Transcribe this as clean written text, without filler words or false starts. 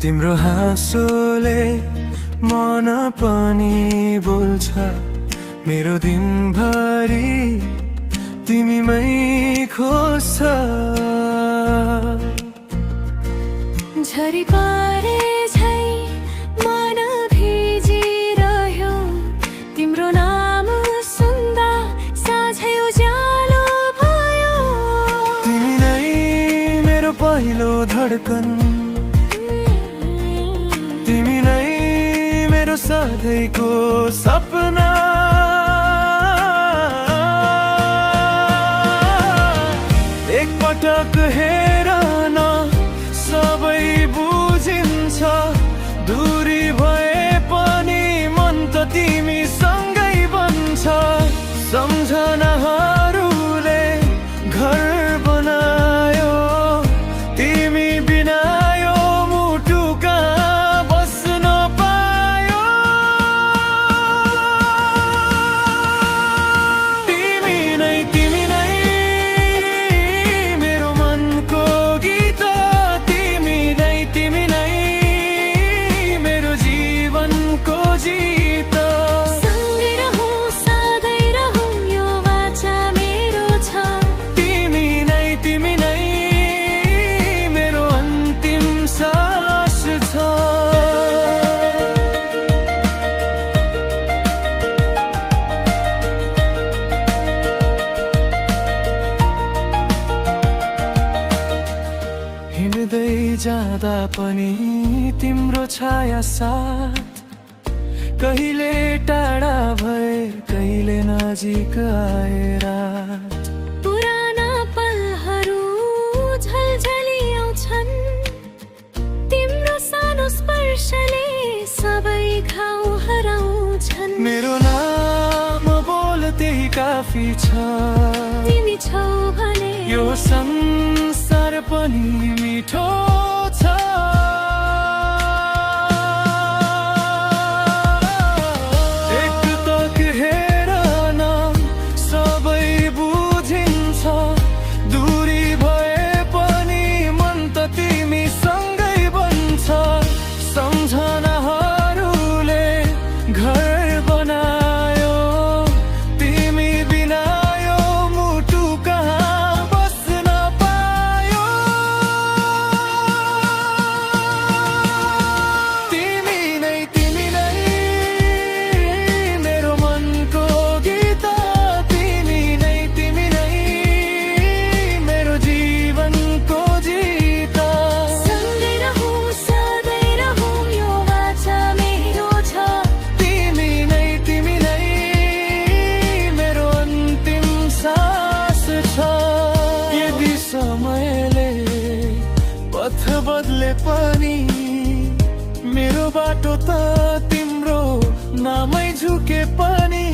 तिम्रो हाँसोले मन पनि बोल्छ मेरो दिनभरि तिमीमै खोज्छ झरी परे झै मन भिजिरह्यो तिम्रो नाम सुन्दा साझै उज्यालो भयो तिमी नै मेरो पहिलो धड्कन तिमी नै मेरो सधैँको सपना एक पटक हेर न सबै बुझिन्छ दूरी भए पनि मन त तिमी सँगै बन्छ सम्झनाहरूले घर बनायो तिमी बिना यो मुटु कहाँ बस्न पायो तिमी नै मेरो मनको गीत तिमी नै मेरो जीवनको जीत सँगै रहौं सधैँ रहौं यो वाचा मेरो छ तिमी नै मेरो अन्तिम सास छ हिँड्दै जाँदा पनि तिम्रो छाया साथ कहिले टाढा भए कहिले नजिक आएर पुराना पलहरू झलझली आउँछन् तिम्रो सानो स्पर्शले सबै घाउ हराउँछन् मेरो नाम बोल त्यही काफी छ तिमी छौ भने यो संसार पनि मिठो छ एकटक हेर न सबै बुझिन्छ दूरी भए पनि मन त तिमी सँगै बन्छ सम्झनाहरूले घर बनायो तिमी बिना यो मुटु कहाँ बस्न पायो तिमी नै मेरो मनको गीत तिमी नै मेरो जीवनको जीत सँगै रहौं सधैँ रहौं यो वाचा मेरो छ तिमी नै मेरो अन्तिम सास छ यदि समयले पथ बदले पनि मेरो बाटो त तिम्रो नामै झुके पनि